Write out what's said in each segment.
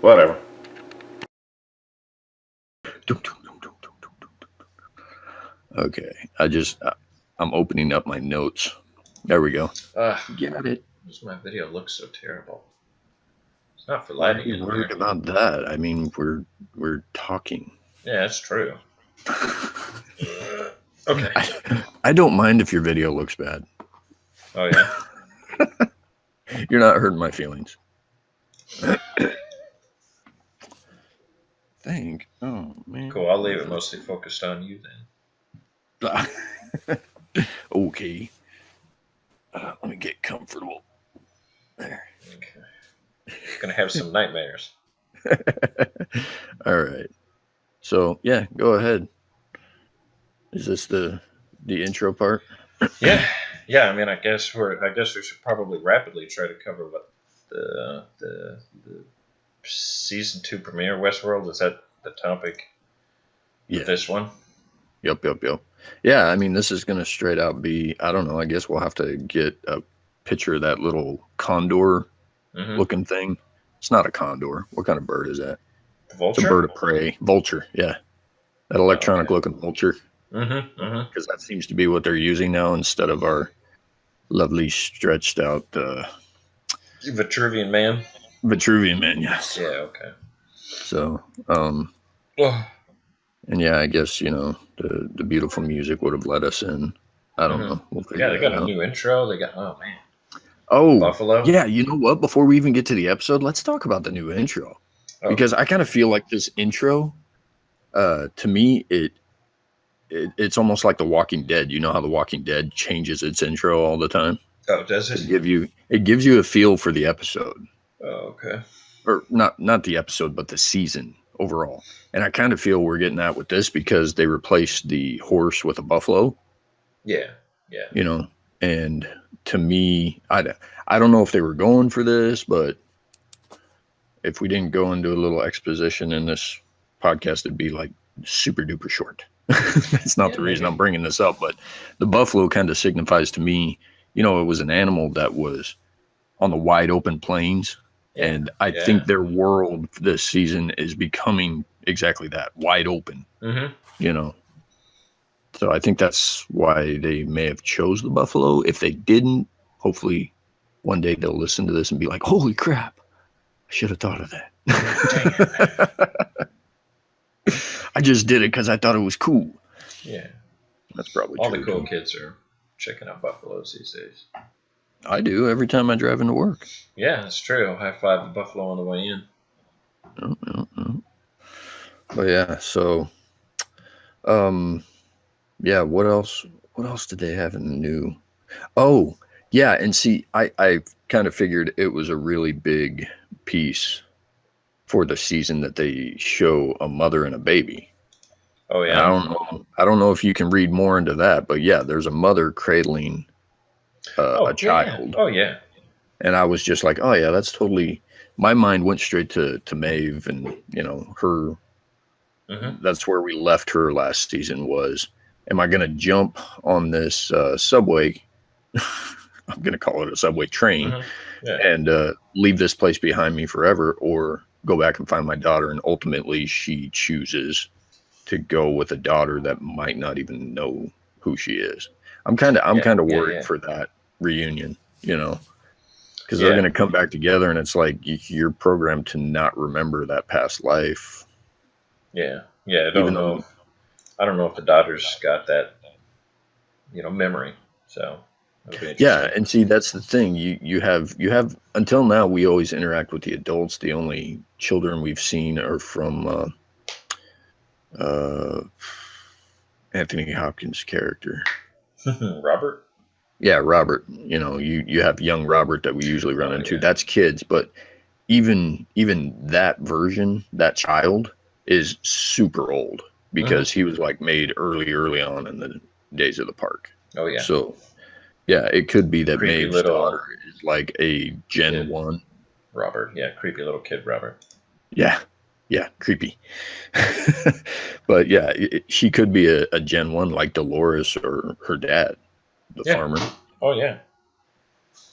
Whatever. Okay, I'm opening up my notes. There we go. Got it. Does my video look so terrible? It's not for Why are lighting you in worried here. about that? I mean, we're talking. Yeah, that's true. Okay. I don't mind if your video looks bad. Oh yeah. You're not hurting my feelings. Think. Oh man. Cool. I'll leave it mostly focused on you then. Okay. Let me get comfortable. There. Okay. Gonna have some nightmares. All right. So yeah, go ahead. Is this the intro part? Yeah. Yeah. I mean, I guess we should probably rapidly try to cover what the season 2 premiere WestWorld is. That the topic? Yeah. Of this one. Yep. Yeah, I mean, this is gonna straight out be. I don't know. I guess we'll have to get a picture of that little condor looking thing. It's not a condor. What kind of bird is that? Vulture? It's a bird of prey. Vulture, yeah. That electronic looking vulture. Because that seems to be what they're using now instead of our lovely stretched out Vitruvian Man. Vitruvian Man, yes. Yeah, okay. So, and yeah, I guess, the beautiful music would have let us in. I don't know. We'll yeah, they got a new intro. They got, oh man. Oh, Buffalo. Yeah, you know what? Before we even get to the episode, let's talk about the new intro. Oh. Because I kind of feel like this intro, to me, it's almost like The Walking Dead. You know how The Walking Dead changes its intro all the time? Oh, does it? It gives you a feel for the episode. Oh, okay. Or not the episode, but the season overall. And I kind of feel we're getting that with this because they replaced the horse with a buffalo. Yeah. And to me, I don't know if they were going for this, but if we didn't go into a little exposition in this podcast, it'd be like super duper short. That's not the reason I'm bringing this up, but the buffalo kind of signifies to me, it was an animal that was on the wide open plains. Yeah. And I think their world this season is becoming exactly that, wide open, So I think that's why they may have chose the buffalo. If they didn't, hopefully one day they'll listen to this and be like, holy crap, I should have thought of that. I just did it because I thought it was cool. Yeah. That's probably all true. The cool kids are checking out buffaloes these days. I do every time I drive into work. Yeah, that's true. I'll high five the buffalo on the way in. Oh. But yeah, so yeah, what else did they have in the new? Oh, yeah, and see, I kind of figured it was a really big piece for the season that they show a mother and a baby. Oh yeah. And I don't know if you can read more into that, but yeah, there's a mother cradling a child. Yeah. Oh yeah. And I was just like, oh yeah, that's totally. My mind went straight to Maeve and her. That's where we left her last season. Was, am I going to jump on this subway? I'm going to call it a subway train, and leave this place behind me forever, or go back and find my daughter? And ultimately, she chooses to go with a daughter that might not even know who she is. I'm kind of worried for that reunion, because they're going to come back together, and it's like you're programmed to not remember that past life. Yeah. I don't know if the daughter's got that, memory. So. Yeah, and see, that's the thing. You have until now we always interact with the adults. The only children we've seen are from Anthony Hopkins' character. Robert? Yeah, Robert. You have young Robert that we usually run into. Yeah. That's kids, but even that version, that child is super old because he was like made early on in the days of the park. Oh yeah. So yeah, it could be that Maeve's daughter is like a Gen 1. Robert, yeah, creepy little kid Robert. Yeah, Yeah, creepy. But yeah, she could be a Gen 1 like Dolores or her dad, the farmer. Oh, yeah.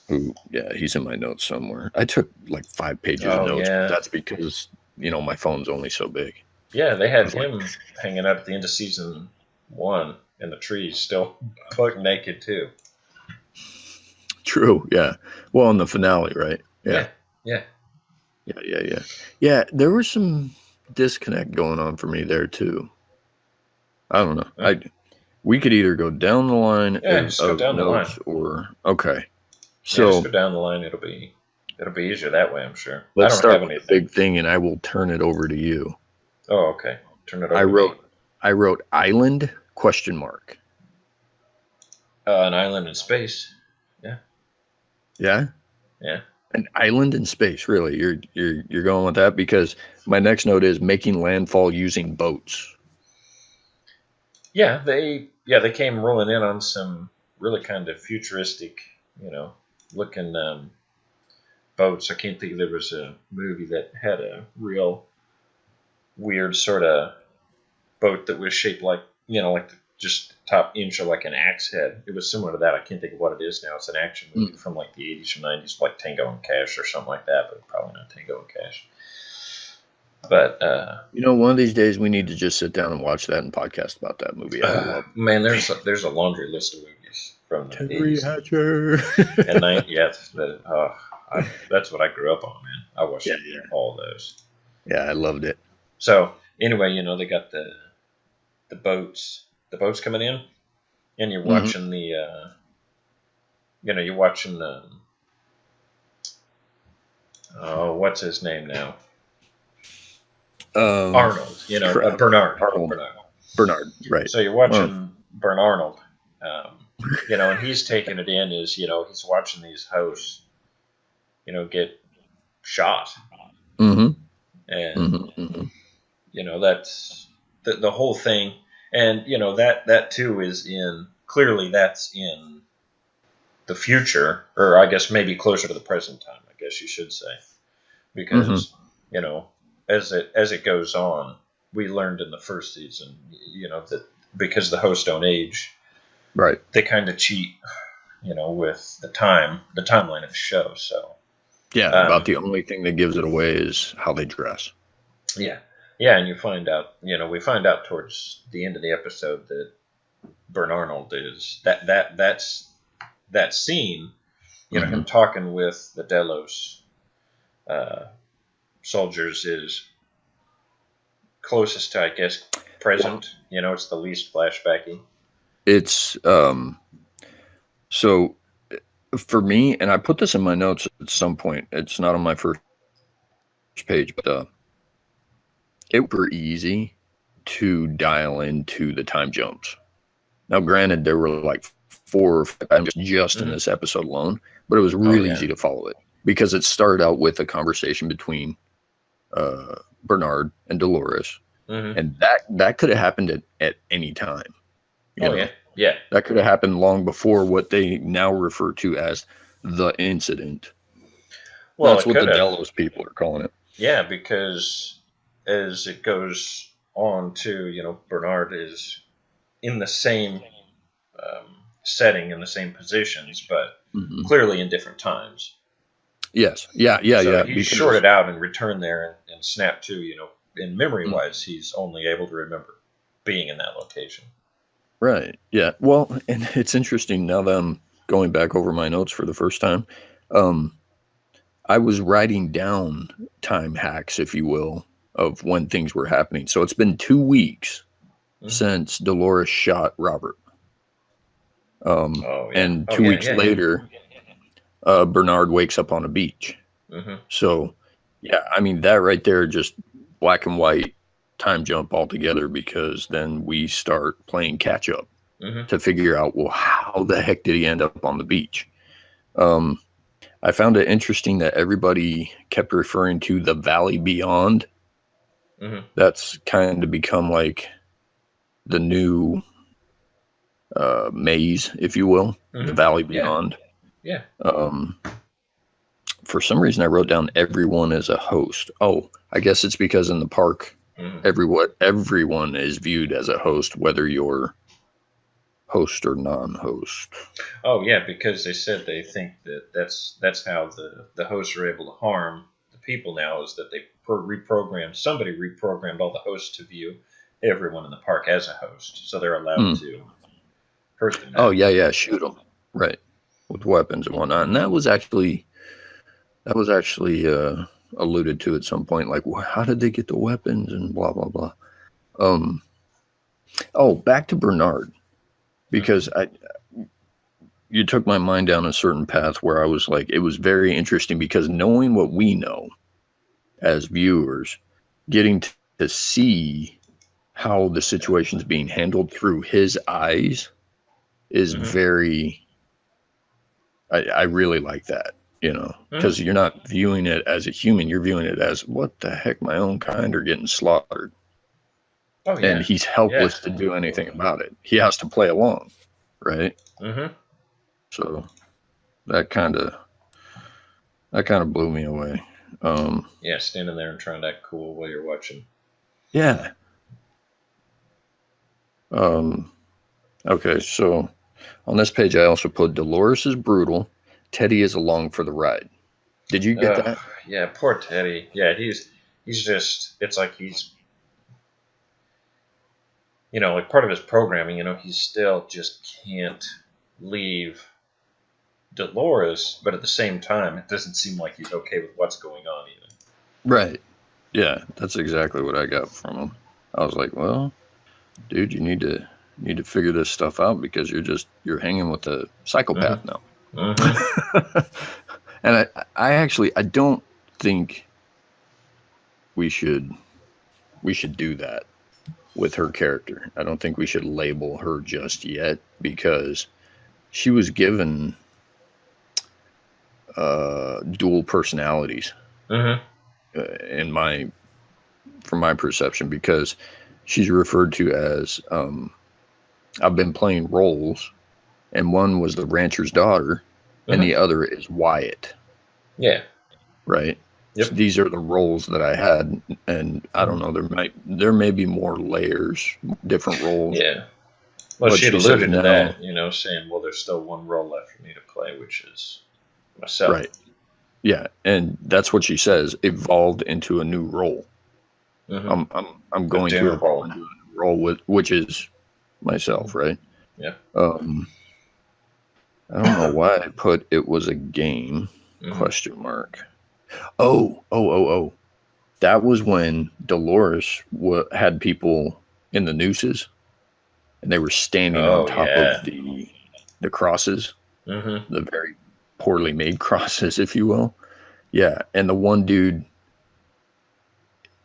Who, yeah, he's in my notes somewhere. I took like 5 pages of notes, yeah. but that's because, my phone's only so big. Yeah, they had him hanging out at the end of season 1 in the trees, still buck naked, too. True, yeah. Well, in the finale, right? Yeah. Yeah, there was some disconnect going on for me there, too. I don't know. We could either go down the line just go down notes the line. or okay. So just go down the line. It'll be easier that way, I'm sure. Let's start with the big thing, and I will turn it over to you. Oh, okay. Turn it over. I wrote island ? An island in space. Yeah. Yeah. Yeah. An island in space, really? You're going with that? Because my next note is making landfall using boats. Yeah, they came rolling in on some really kind of futuristic, looking boats. I can't think. There was a movie that had a real weird sort of boat that was shaped like, like just top inch of like an axe head. It was similar to that. I can't think of what it is now. It's an action movie from like the 80s or 90s, like Tango and Cash or something like that, but probably not Tango and Cash. But one of these days we need to just sit down and watch that and podcast about that movie. I love it. Man, there's a laundry list of movies from the Terry 80s. Hatcher. And that's what I grew up on, man. I watched all those. Yeah, I loved it. So anyway, they got the boats coming in, and you're watching you're watching the what's his name now? Arnold, Bernard, right. So you're watching Bern-Arnold, and he's taking it in as, he's watching these hosts, get shot. Mm-hmm. And, that's the whole thing. And, that too is clearly that's in the future, or I guess maybe closer to the present time, I guess you should say. Because, as it goes on, we learned in the first season, that because the hosts don't age, right? They kind of cheat, with the timeline of the show. So about the only thing that gives it away is how they dress. Yeah, and you find out, we find out towards the end of the episode that Bern-Arnold is that's that scene, him talking with the Delos soldiers is closest to, I guess, present. It's the least flashbacky. It's so for me, and I put this in my notes at some point. It's not on my first page, but it was easy to dial into the time jumps. Now, granted, there were like 4 or 5 times just in this episode alone, but it was really easy to follow it because it started out with a conversation between Bernard and Dolores, and that could have happened at any time. Yeah. That could have happened long before what they now refer to as the incident. Well, that's what the Delos people are calling it. Yeah, because as it goes on to, Bernard is in the same setting, in the same positions, but clearly in different times. Yes. Yeah. So he shorted out and returned there and snapped to, in memory-wise, he's only able to remember being in that location. Right. Yeah. Well, and it's interesting now that I'm going back over my notes for the first time. I was writing down time hacks, if you will, of when things were happening. So it's been 2 weeks since Dolores shot Robert. And 2 weeks later, Bernard wakes up on a beach. So, yeah, I mean, that right there, just black and white time jump altogether, because then we start playing catch up to figure out, well, how the heck did he end up on the beach? I found it interesting that everybody kept referring to the Valley Beyond. That's kind of become like the new maze, if you will, the Valley Beyond. Yeah. for some reason I wrote down everyone as a host. Oh, I guess it's because in the park, everyone is viewed as a host, whether you're host or non-host. Oh yeah, because they said they think that that's how the hosts are able to harm the people now, is that they somebody reprogrammed all the hosts to view everyone in the park as a host, so they're allowed to hurt them now. Oh yeah, shoot them, right, with weapons and whatnot. And that was actually alluded to at some point, like, well, how did they get the weapons and blah blah blah. Back to Bernard, because you took my mind down a certain path where I was like, it was very interesting, because knowing what we know as viewers, getting to see how the situation's being handled through his eyes is very, I really like that, because you're not viewing it as a human, you're viewing it as, what the heck, my own kind are getting slaughtered. Oh, yeah. And he's helpless to do anything about it. He has to play along, right? So that kind of blew me away. Standing there and trying to act cool while you're watching. Yeah. Okay, so on this page I also put Dolores is brutal, Teddy is along for the ride. Did you get that? Yeah, poor Teddy. Yeah, he's just, it's like he's, like part of his programming, he still just can't leave Dolores, but at the same time, it doesn't seem like he's okay with what's going on either. Right. Yeah, that's exactly what I got from him. I was like, well, dude, you need to figure this stuff out, because you're hanging with a psychopath now. And I don't think we should do that with her character. I don't think we should label her just yet, because she was given dual personalities from my perception, because she's referred to as I've been playing roles, and one was the rancher's daughter, and the other is Wyatt. Yeah. Right. Yep. So these are the roles that I had, and I don't know, there may be more layers, different roles. Yeah. Well, she alluded to that, saying, well, there's still one role left for me to play, which is myself. Right. Yeah, and that's what she says, evolved into a new role. I'm going to evolve into a new role, which is myself, right? Yeah. I don't know why I put it was a game, question mark. Oh. That was when Dolores had people in the nooses, and they were standing on top of the crosses, the very poorly made crosses, if you will. Yeah, and the one dude,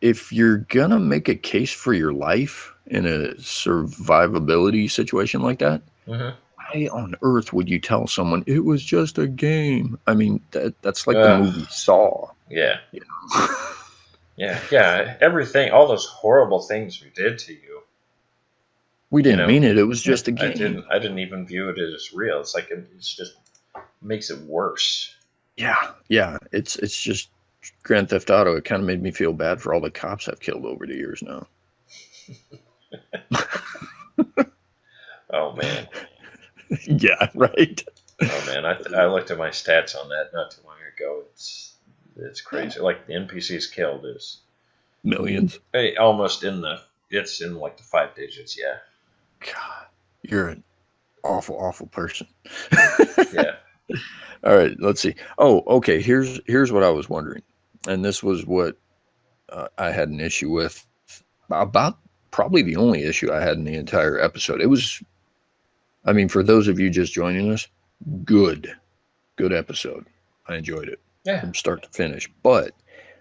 if you're gonna make a case for your life in a survivability situation like that, why on earth would you tell someone it was just a game? I mean, that's like the movie Saw. Yeah. Yeah. Everything, all those horrible things we did to you. We didn't mean it. It was just a game. I didn't even view it as real. It's like it's just makes it worse. Yeah. It's just Grand Theft Auto. It kind of made me feel bad for all the cops I've killed over the years now. Oh man. Yeah, right. Oh man, I looked at my stats on that not too long ago. It's crazy. Like the NPCs killed is millions. Almost it's in like the 5 digits. Yeah. God, you're an awful person. Yeah. All right, let's see. Oh, okay. Here's what I was wondering, and this was what I had an issue with, about probably the only issue I had in the entire episode. It was, I mean, for those of you just joining us, good episode. I enjoyed it from start to finish. But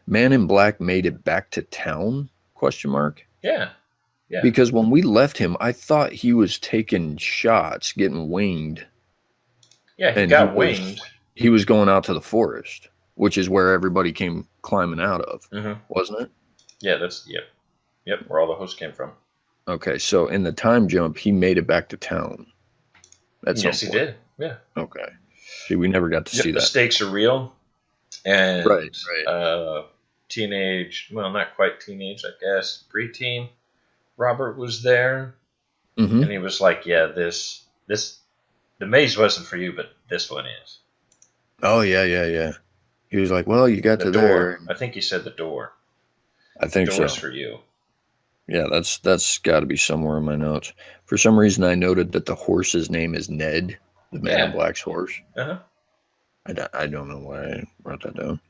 Man in Black made it back to town? Question mark. Yeah. Because when we left him, I thought he was taking shots, getting winged. Yeah, he got winged. He was going out to the forest, which is where everybody came climbing out of, wasn't it? Yeah, yep, where all the hosts came from. Okay, so in the time jump, he made it back to town. Yes, he did. Yeah. Okay. See, we never got to see that. The stakes are real. and Right. Teenage, well, not quite teenage, I guess, preteen Robert was there, and Mm-hmm. he was like, "Yeah, this the maze wasn't for you, but this one is." Oh yeah. He was like, "Well, you got The to there." door, I think he said the door. I The think door's so. for you. Yeah, that's got to be somewhere in my notes. For some reason, I noted that the horse's name is Ned, the Man in Yeah. Black's horse. Uh-huh. I don't know why I wrote that down.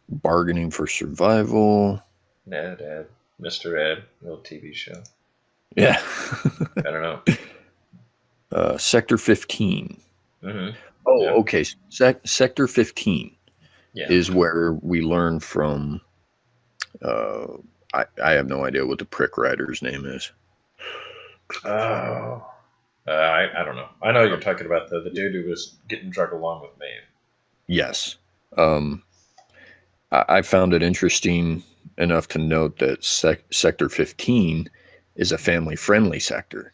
Bargaining for survival. Ned, Ed, Mr. Ed, little TV show. Yeah. I don't know. Sector 15. Mm-hmm. Oh, Yeah. okay. Sector 15 Yeah. is where we learn from. Uh, I have no idea what the prick rider's name is. Oh. I don't know. I know you're talking about the dude who was getting drug along with Maeve. Yes. Um, I found it interesting enough to note that Sector 15 is a family friendly sector.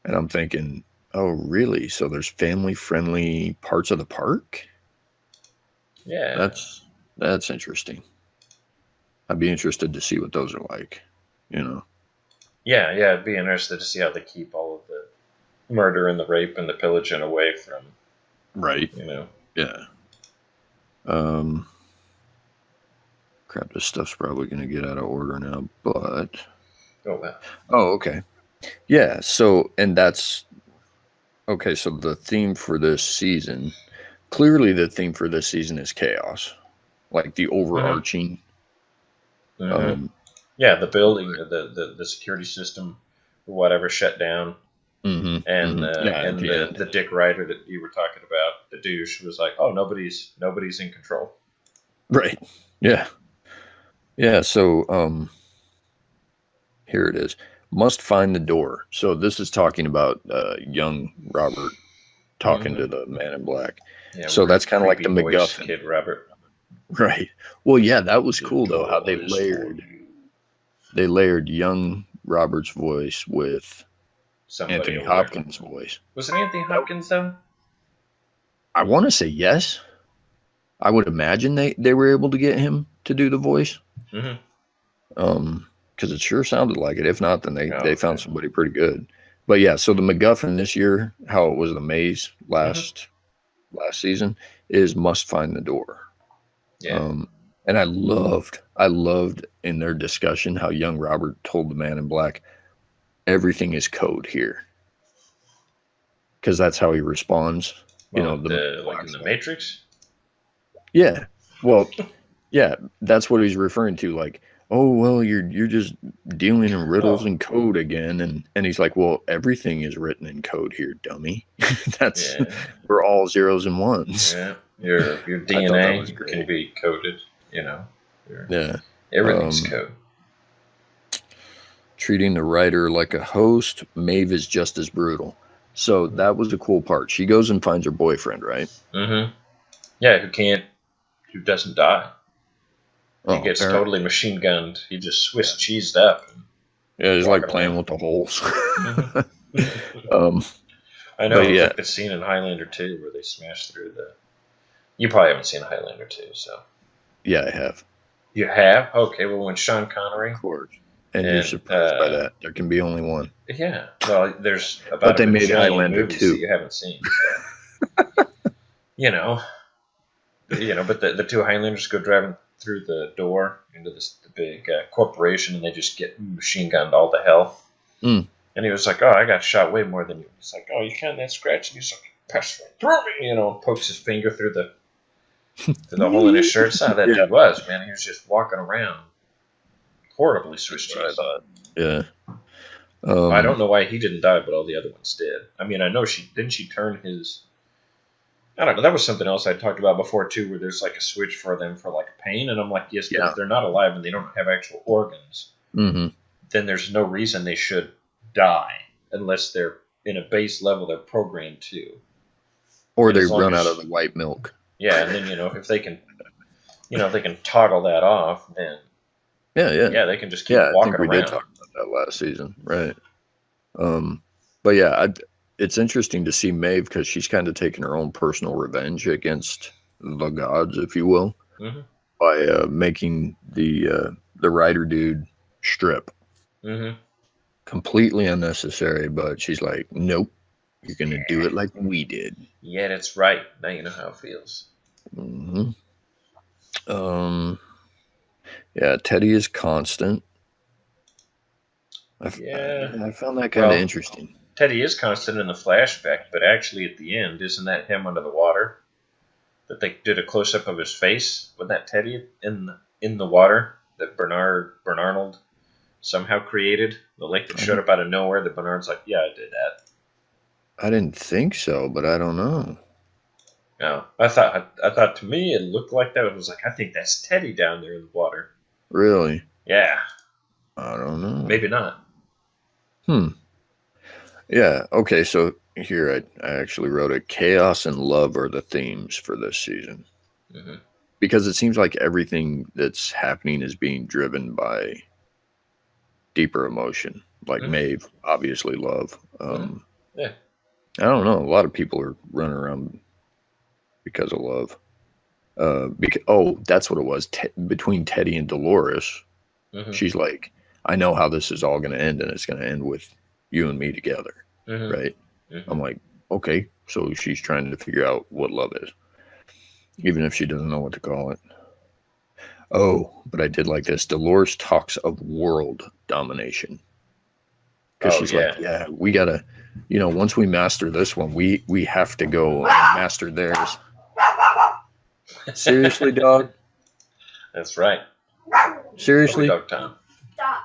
And I'm thinking, oh, really? So there's family friendly parts of the park? Yeah. That's interesting. I'd be interested to see what those are like, you know. Yeah, I'd be interested to see how they keep all of the murder and the rape and the pillaging away from, Right. you know. Yeah. Um, Crap, this stuff's probably going to get out of order now, but. Oh, wow. Oh, okay. Yeah, so, and that's. Okay, so the theme for this season, clearly the theme for this season is chaos. Like the overarching. Mm-hmm. Yeah, the building, the security system, or whatever, shut down. Yeah, at And the end. the dick rider that you were talking about, the douche, was like, "Oh, nobody's in control." Right. Yeah. Yeah, so here it is. Must find the door. So this is talking about young Robert talking to the man in black. Yeah, So that's kind of like creepy the voice, MacGuffin. Kid Robert. Right. Well, yeah, that was The cool though how door is for you. they layered young Robert's voice with Somebody Anthony over there. Hopkins' voice. Was it Anthony Hopkins though? I want to say yes. I would imagine they were able to get him to do the voice. Mm-hmm. Because it sure sounded like it. If not, then Oh, they found somebody pretty good. But yeah, so the MacGuffin this year, how it was the maze last season, is must find the door. Yeah. And I loved in their discussion how young Robert told the man in black, everything is code here. Because that's how he responds. Well, like in the Matrix. Yeah. Well, yeah, that's what he's referring to. Like, oh well, you're just dealing in riddles and code again, and he's like, well, everything is written in code here, dummy. That's we're all zeros and ones. Yeah, your DNA can be coded. Yeah, everything's code. Treating the writer like a host, Maeve is just as brutal. So that was the cool part. She goes and finds her boyfriend, right? Mm-hmm. Yeah, who doesn't die. He gets totally machine gunned. He just Swiss cheesed up. Yeah, he's like playing with the holes. I know. Yeah, like the scene in Highlander 2 where they smash through the. You probably haven't seen Highlander 2, so. Yeah, I have. You have? Okay. Well, when Sean Connery. Of course. And you're surprised by that. There can be only one. Yeah. Well, there's about but they made Highlander 2 that you haven't seen. So. But the two Highlanders go driving through the door into the big corporation, and they just get machine gunned all to hell. Mm. And he was like, "Oh, I got shot way more than you." He's like, "Oh, you can't that scratch?" And he's like, "Pass through me," pokes his finger through the hole in his shirt. That's how that dude was, man. He was just walking around, horribly Swiss cheese. Yeah. I don't know why he didn't die, but all the other ones did. I mean, I know she turn his. I don't know. That was something else I talked about before too, where there's like a switch for them for like pain, and I'm like, yes, but if they're not alive and they don't have actual organs, then there's no reason they should die unless they're in a base level they're programmed to. Or they run out of the white milk. Yeah, and then if they can, if they can toggle that off, then yeah, they can just keep walking around. We did talk about that last season, right? But yeah, it's interesting to see Maeve because she's kind of taking her own personal revenge against the gods, if you will, Mm-hmm. by making the writer dude strip. Mm-hmm. Completely unnecessary, but she's like, nope, you're gonna do it like we did. Yeah, that's right. Now you know how it feels. Mm-hmm. Um, yeah, Teddy is constant. Yeah. I found that kind of Well, interesting. Teddy is constant in the flashback, but actually at the end, isn't that him under the water? That they did a close up of his face? Wasn't that Teddy in the water that Bern-Arnold somehow created? The lake that showed up out of nowhere that Bernard's like, yeah, I did that. I didn't think so, but I don't know. No, I thought to me it looked like that. It was like, I think that's Teddy down there in the water. Really? Yeah. I don't know. Maybe not. Yeah. Okay. So here I actually wrote it. Chaos and love are the themes for this season. Mm-hmm. Because it seems like everything that's happening is being driven by deeper emotion, like Mm-hmm. Maeve, obviously love. Mm-hmm. Yeah. I don't know. A lot of people are running around because of love. That's what it was. Between Teddy and Dolores, Mm-hmm. she's like, I know how this is all going to end, and it's going to end with you and me together, Mm-hmm. right? Mm-hmm. I'm like, okay, so she's trying to figure out what love is, even if she doesn't know what to call it. Oh, but I did like this. Dolores talks of world domination because she's like, yeah, we gotta, once we master this one, we have to go and master theirs. Seriously, dog? That's right. Seriously? Dog time. Stop.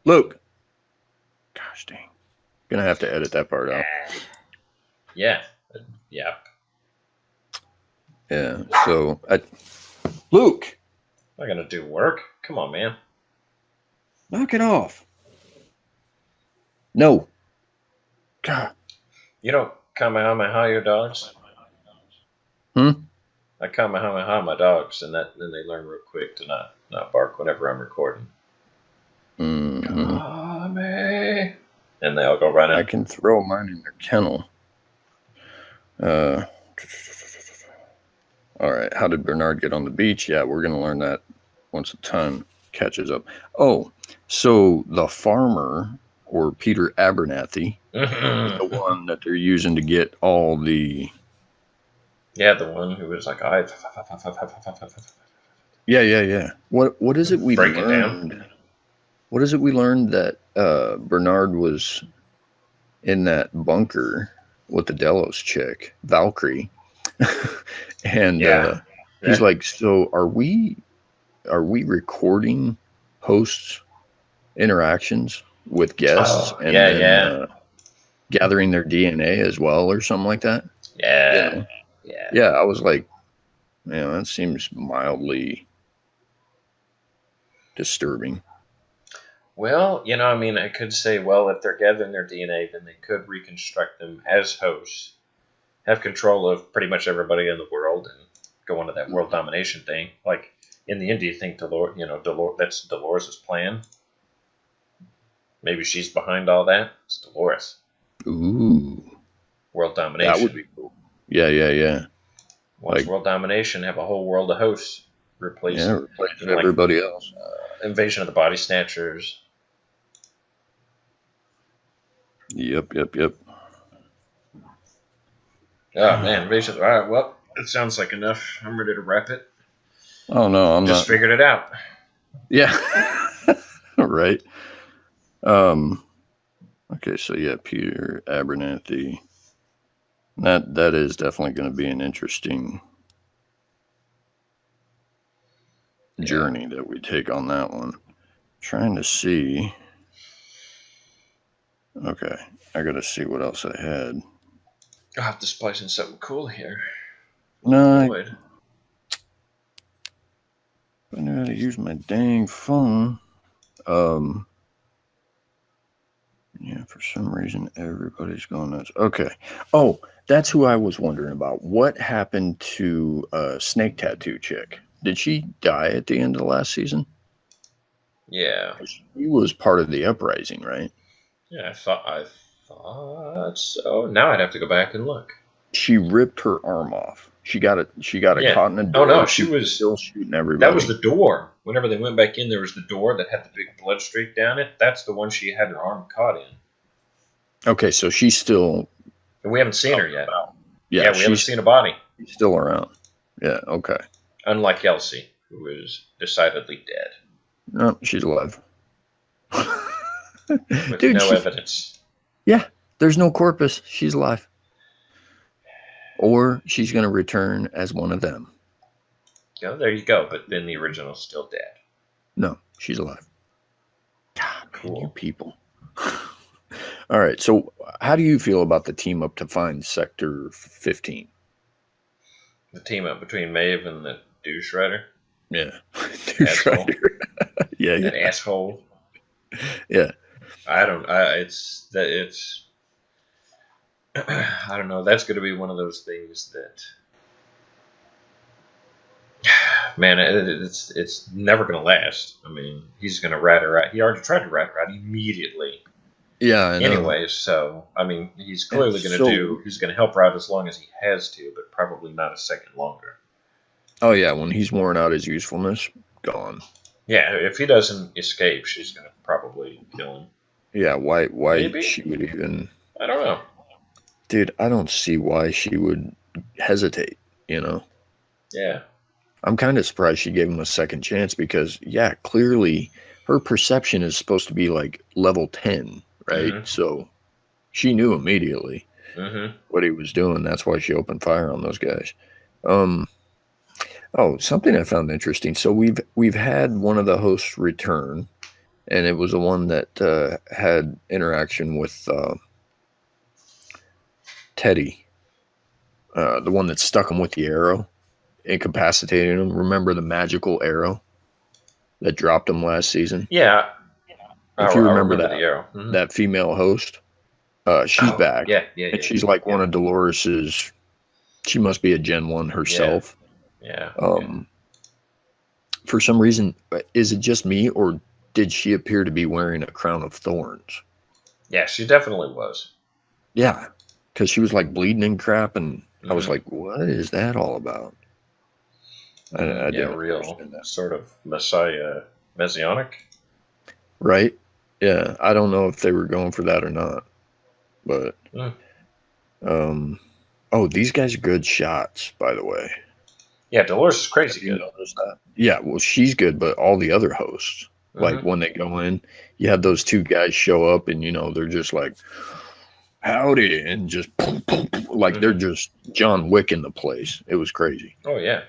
Luke. Gosh dang. Gonna have to edit that part out. Yeah. Yeah. Yeah. So, Luke. Not gonna do work. Come on, man. Knock it off. No. God. You don't Kamehameha your dogs? I Kamehameha my dogs, and then they learn real quick to not bark whenever I'm recording. Mm-hmm. Kame. And they all go running. I can throw mine in their kennel. All right. How did Bernard get on the beach? Yeah, we're going to learn that once the time catches up. Oh, so the farmer, or Peter Abernathy, is the one that they're using to get all the... Yeah, the one who was like, Yeah. What is it we break learned? It down. What is it we learned that Bernard was in that bunker with the Delos chick, Valkyrie, and he's like, so are we recording hosts' interactions with guests and then gathering their DNA as well or something like that? Yeah. Yeah, I was like, man, that seems mildly disturbing. Well, I could say, well, if they're gathering their DNA, then they could reconstruct them as hosts, have control of pretty much everybody in the world, and go into that world domination thing. Like in the end, do you think Dolores, that's Dolores' plan? Maybe she's behind all that. It's Dolores. Ooh, world domination. That would be cool. Yeah. Once world domination, have a whole world of hosts replace everybody else. Invasion of the Body Snatchers. Yep. Oh man, Invasion. All right, well, it sounds like enough. I'm ready to wrap it. Oh no, I'm just figured it out. Yeah. Right. Okay, so yeah, Peter Abernathy. That is definitely going to be an interesting journey that we take on that one. Trying to see. Okay, I got to see what else I had. I'll have to splice in something cool here. No, I know how to use my dang phone. Yeah, for some reason everybody's going nuts. Okay. Oh, that's who I was wondering about. What happened to Snake Tattoo chick? Did she die at the end of the last season? Yeah. She was part of the uprising, right? Yeah, I thought So now I'd have to go back and look. She ripped her arm off. She got a caught in a door. Oh no, she was still shooting everybody. That was the door. Whenever they went back in, there was the door that had the big blood streak down it. That's the one she had her arm caught in. Okay, so she's still. And we haven't seen her yet. Yeah, we haven't seen a body. She's still around. Yeah, okay. Unlike Elsie, who is decidedly dead. No, she's alive. With no evidence. Yeah, there's no corpus. She's alive. Or she's going to return as one of them. Yeah, there you go. But then the original's still dead. No, she's alive. God, cool. Man, you people. All right, so how do you feel about the team up to find Sector 15? The team up between Maeve and the douche rider? Yeah. Douche rider. Yeah. That asshole. Yeah. I don't know. That's going to be one of those things that, man, it's never going to last. I mean, he's going to rat her out. He already tried to rat her out immediately. Yeah. I know. Anyways, so I mean, he's clearly going to he's going to help her out as long as he has to, but probably not a second longer. Oh yeah, when he's worn out his usefulness, gone. Yeah, if he doesn't escape, she's going to probably kill him. Yeah, why Maybe? She would even... I don't know. Dude, I don't see why she would hesitate, you know? Yeah. I'm kind of surprised she gave him a second chance because, yeah, clearly her perception is supposed to be like level 10, right? Mm-hmm. So she knew immediately what he was doing. That's why she opened fire on those guys. Oh, something I found interesting. So we've had one of the hosts return, and it was the one that had interaction with Teddy, the one that stuck him with the arrow, incapacitated him. Remember the magical arrow that dropped him last season? Yeah. If you remember that, the arrow. That female host, she's back. Yeah. And she's like one of Dolores's. She must be a Gen 1 herself. Yeah. For some reason, is it just me, or did she appear to be wearing a crown of thorns? Yeah, she definitely was. Yeah, because she was like bleeding and crap, and I was like, what is that all about? I didn't real sort of messianic. Right? Yeah, I don't know if they were going for that or not, but these guys are good shots, by the way. Yeah, Dolores is crazy good. That? Yeah, well, she's good, but all the other hosts, like when they go in, you have those two guys show up, and they're just like, howdy, and just like they're just John Wick in the place. It was crazy. Oh yeah,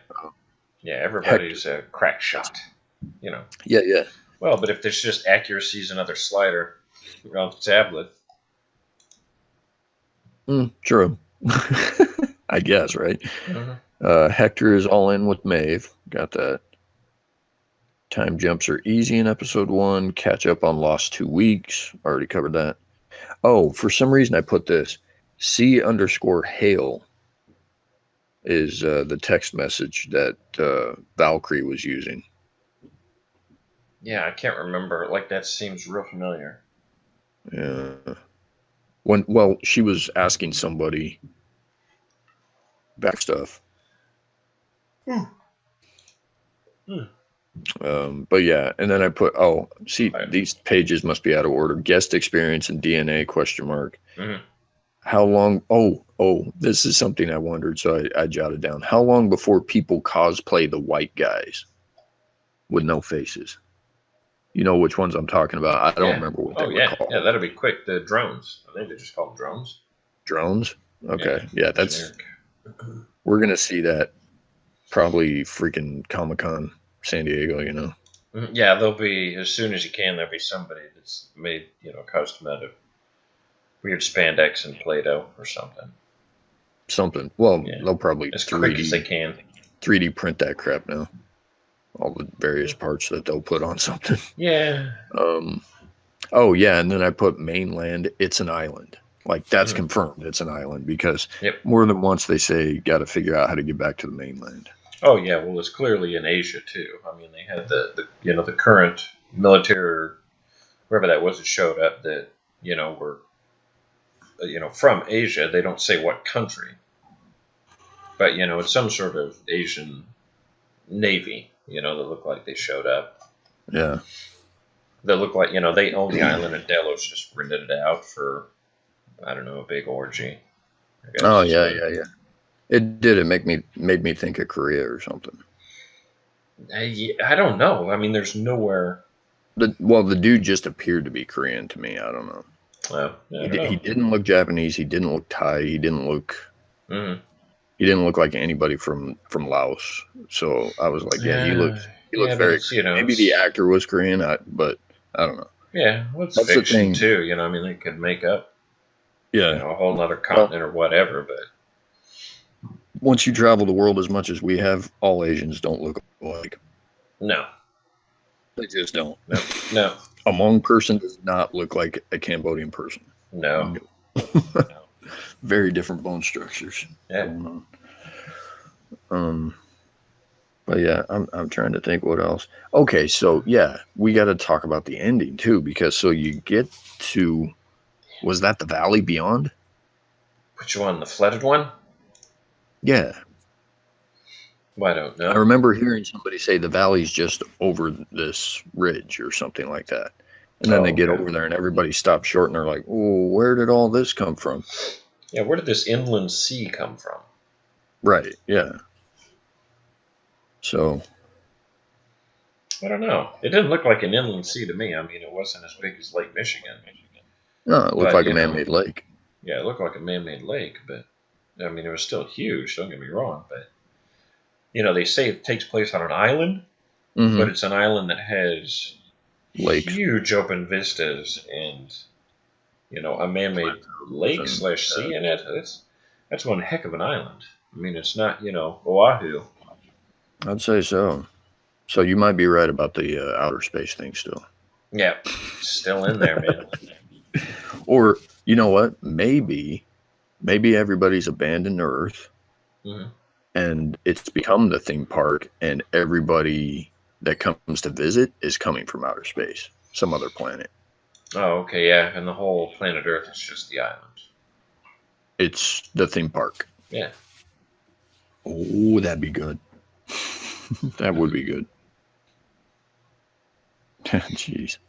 yeah. Everybody's a crack shot, Yeah. Well, but if there's just accuracy is another slider on the tablet. True. I guess, right? Hector is all in with Maeve. Got that. Time jumps are easy in episode 1. Catch up on lost 2 weeks. Already covered that. Oh, for some reason I put this. C_Hale is the text message that Valkyrie was using. Yeah, I can't remember. Like, that seems real familiar. Yeah. She was asking somebody back stuff. But yeah, and then I put, these pages must be out of order. Guest experience and DNA ? How long? This is something I wondered, so I jotted down. How long before people cosplay the white guys with no faces? You know which ones I'm talking about. I don't remember what they were called. Yeah, that'll be quick. The drones. I think they just call them drones. Drones? Okay. Yeah, that's generic. We're going to see that probably freaking Comic-Con San Diego, Yeah, there'll be, as soon as you can, there'll be somebody that's made, custom out of weird spandex and Play-Doh or something. Well, they'll probably as quick as they can 3D print that crap now. All the various parts that they'll put on something. Yeah. And then I put mainland, it's an island. Like, that's confirmed, it's an island, because more than once they say, got to figure out how to get back to the mainland. Oh, yeah, well, it's clearly in Asia, too. I mean, they had the current military, whoever that was that showed up that, were from Asia. They don't say what country, but it's some sort of Asian navy. That look like they showed up. Yeah. They look like they own the island, and Delos just rented it out for, I don't know, a big orgy. I guess. Oh yeah. It did. It made me think of Korea or something. I don't know. I mean, there's nowhere. The dude just appeared to be Korean to me. I don't know. He didn't look Japanese. He didn't look Thai. He didn't look. Mm-hmm. He didn't look like anybody from Laos. So I was like, yeah, he looks very. Maybe the actor was Korean, but I don't know. Yeah, that's fiction the thing too. I mean, they could make up. Yeah. A whole other continent or whatever, but. Once you travel the world as much as we have, all Asians don't look alike. No. They just don't. No. A Hmong person does not look like a Cambodian person. No. Very different bone structures. Yeah. Going on. But yeah, I'm trying to think what else. Okay, so yeah, we got to talk about the ending too, because so you get to, was that the Valley Beyond? Which one? The flooded one? Yeah. Well, I don't know. I remember hearing somebody say the valley's just over this ridge or something like that. And then they get over there and everybody stops short and they're like, oh, where did all this come from? Yeah, where did this inland sea come from? Right, yeah. So. I don't know. It didn't look like an inland sea to me. I mean, it wasn't as big as Lake Michigan. No, it looked like a man-made lake. Yeah, it looked like a man-made lake, but I mean, it was still huge, don't get me wrong, but they say it takes place on an island, but it's an island that has lakes, huge open vistas, and a man-made lake / sea in it. That's one heck of an island. I mean, it's not Oahu. I'd say so. So you might be right about the outer space thing still. Yeah, still in there, man. Or you know what? Maybe everybody's abandoned Earth. Mm-hmm. And it's become the theme park, and everybody that comes to visit is coming from outer space, some other planet. Oh, okay, yeah. And the whole planet Earth is just the island. It's the theme park. Yeah. Oh, that'd be good. That would be good. Jeez.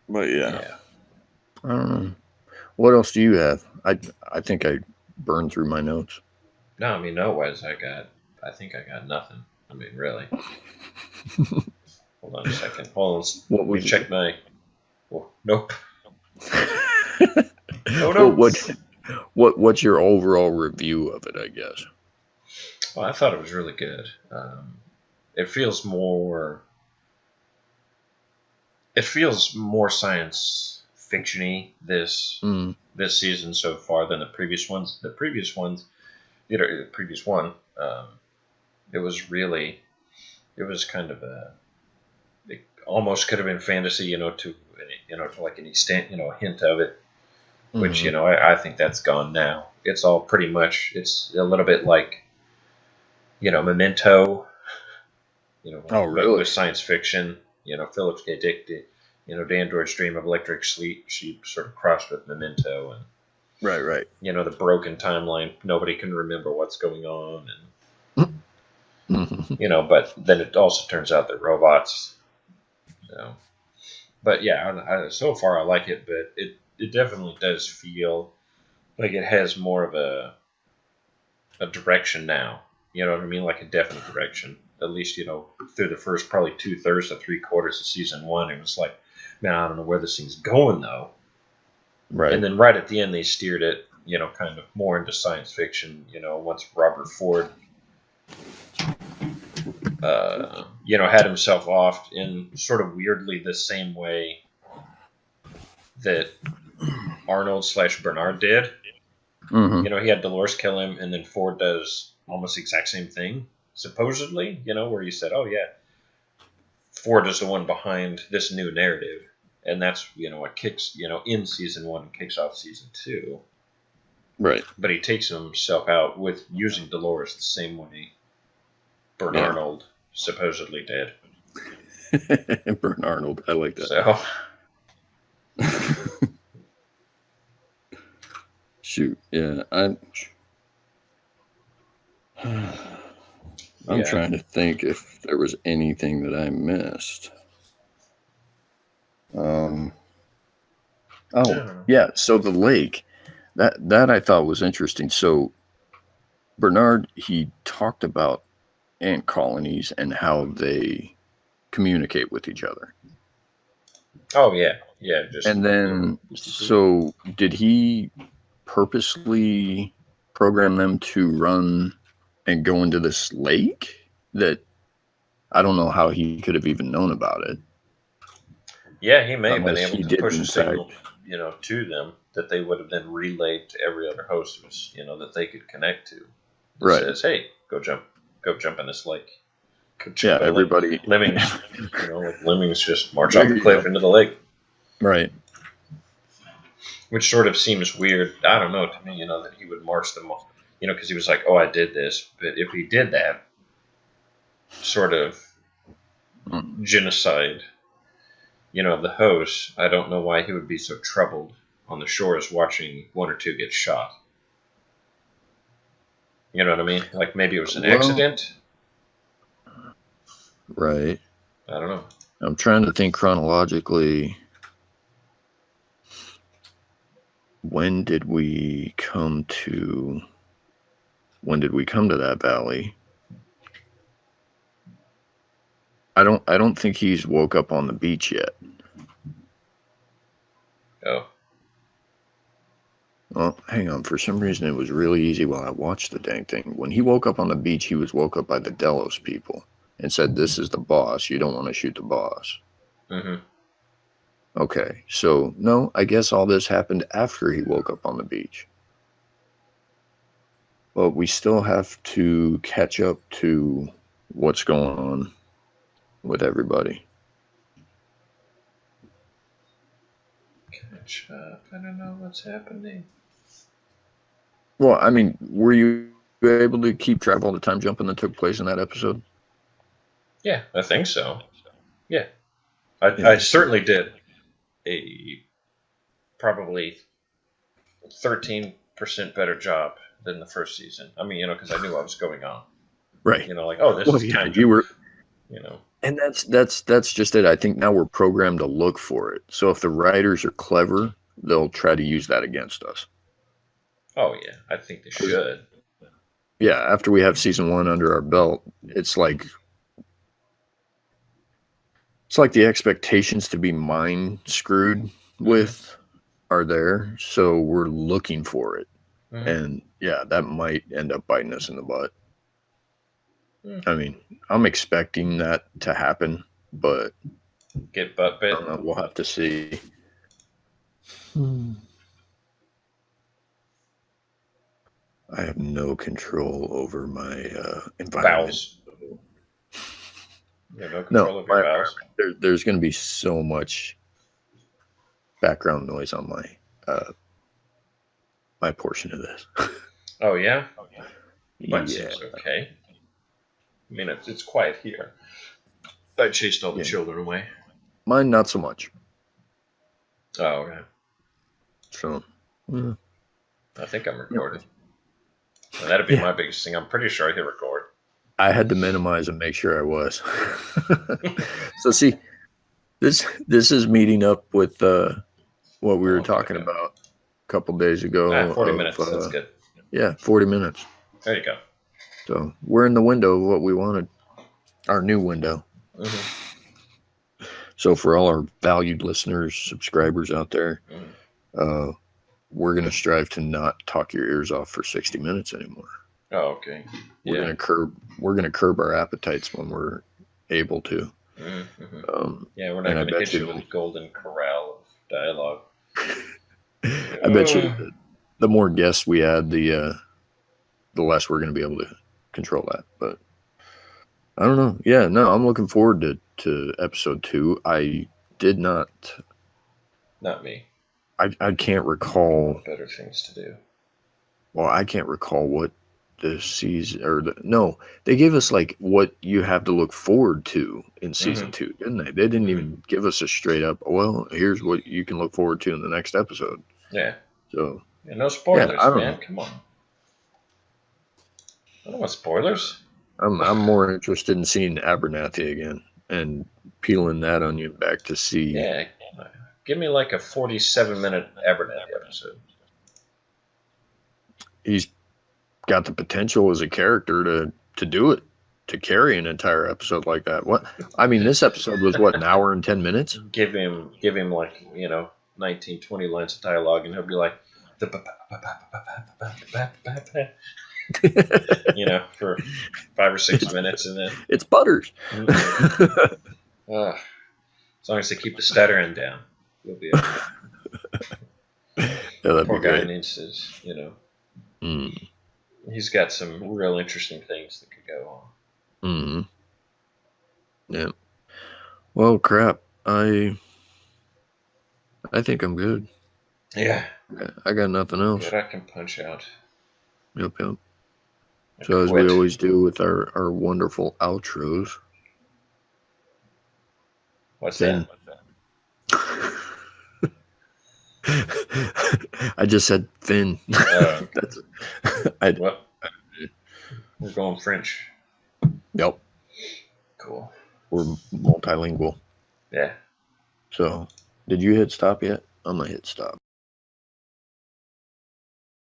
But yeah. I don't know. What else do you have? I think I burned through my notes. No, I mean, no-wise, I think I got nothing. I mean, really. Hold on a second. Hold on. Let me check my... Oh, nope. Oh, no. What's your overall review of it, I guess? Well, I thought it was really good. It feels more science fiction-y this season so far than the previous ones. The previous ones... the previous one, it was kind of it almost could have been fantasy, to like an extent, a hint of it, which, I think that's gone now. It's all pretty much, it's a little bit like, Memento, oh, really? With science fiction, Philip K. Dick, Dandroid's Dream of Electric Sheep sort of crossed with Memento, and Right. The broken timeline. Nobody can remember what's going on, and but then it also turns out they're robots. But yeah, so far I like it, but it definitely does feel like it has more of a direction now. You know what I mean? Like a definite direction. At least through the first probably 2/3 to 3/4 of season 1, it was like, man, I don't know where this thing's going though. Right. And then right at the end, they steered it, kind of more into science fiction, once Robert Ford, had himself off in sort of weirdly the same way that Arnold / Bernard did. Mm-hmm. He had Dolores kill him, and then Ford does almost the exact same thing, supposedly, where you said, oh, yeah, Ford is the one behind this new narrative. And that's, what kicks, in season 1 and kicks off season 2. Right. But he takes himself out with using Dolores the same way Bern-Arnold supposedly did. Bern-Arnold. I like that. So. Shoot, yeah, I'm trying to think if there was anything that I missed. So the lake, that I thought was interesting. So Bernard, he talked about ant colonies and how they communicate with each other. Oh yeah. And then, so did he purposely program them to run and go into this lake? That I don't know how he could have even known about it. Yeah, he may have been Unless able he to push a didn't, signal, to them that they would have then relayed to every other host, that they could connect to. That Right. says, "Hey, go jump in this lake." Yeah, everybody. Lemmings, like lemmings just march off the cliff into the lake. Right. Which sort of seems weird. I don't know, to me, that he would march them, because he was like, "Oh, I did this." But if he did that sort of genocide, of the host, I don't know why he would be so troubled on the shores watching one or two get shot. You know what I mean? Like maybe it was an accident. Right. I don't know. I'm trying to think chronologically. When did we come to that valley? I don't think he's woke up on the beach yet. Oh. Well, hang on. For some reason, it was really easy while I watched the dang thing. When he woke up on the beach, he was woke up by the Delos people and said, "This is the boss. You don't want to shoot the boss." Mm-hmm. Okay, so no, I guess all this happened after he woke up on the beach. But we still have to catch up to what's going on with everybody. Catch up. I don't know what's happening. Well, I mean, were you able to keep track of all the time jumping that took place in that episode? Yeah, I think so. Yeah. I certainly did a probably 13% better job than the first season. I mean, because I knew what was going on. Right. Like, oh, this is time. You were, and that's just it. I think now we're programmed to look for it. So if the writers are clever, they'll try to use that against us. Oh yeah, I think they should. Yeah, after we have season 1 under our belt, it's like the expectations to be mind screwed with are there, so we're looking for it. Mm-hmm. And yeah, that might end up biting us in the butt. I mean, I'm expecting that to happen, but get butt bit. We'll have to see. I have no control over my environment. Bowels. You have no control over your bowels. There's going to be so much background noise on my portion of this. Oh yeah. Mine seems okay. I mean, it's quiet here. I chased all the children away. Mine, not so much. Oh, okay. So, I think I'm recorded. And that'd be my biggest thing. I'm pretty sure I hit record. I had to minimize and make sure I was. So see, this is meeting up with what we were talking about a couple days ago. 40 minutes. That's good. Yeah, 40 minutes. There you go. So we're in the window of what we wanted, our new window. Mm-hmm. So for all our valued listeners, subscribers out there, we're going to strive to not talk your ears off for 60 minutes anymore. Oh, okay. We're going to curb our appetites when we're able to. Mm-hmm. We're not going to hit you with a golden corral of dialogue. I bet you the more guests we add, the less we're going to be able to control that. But I don't know. Yeah, no, I'm looking forward to episode 2. I did not. Not me. I can't recall. Better things to do. Well, I can't recall what the season no, they gave us like what you have to look forward to in season 2, didn't they? They didn't even give us a straight up, well, here's what you can look forward to in the next episode. Yeah. So Yeah, no spoilers, I don't man. know. Come on. I don't want spoilers. I'm more interested in seeing Abernathy again and peeling that onion back to see. Yeah, give me like a 47-minute Abernathy episode. He's got the potential as a character to do it, to carry an entire episode like that. What I mean, this episode was what, an hour and 10 minutes? Give him like 19, 20 lines of dialogue, and he'll be like for 5 or 6 minutes, and then it's Butters. As long as they keep the stuttering down, you'll be okay. Yeah, that'd Poor be guy great. needs his, he's got some real interesting things that could go on. Yeah. Well, crap. I think I'm good. Yeah. I got nothing else. Good, I can punch out. Yep. So as we always do with our wonderful outros. What's that? I just said thin. That's what? We're going French. Yep. Cool. We're multilingual. Yeah. So, did you hit stop yet? I'm gonna hit stop.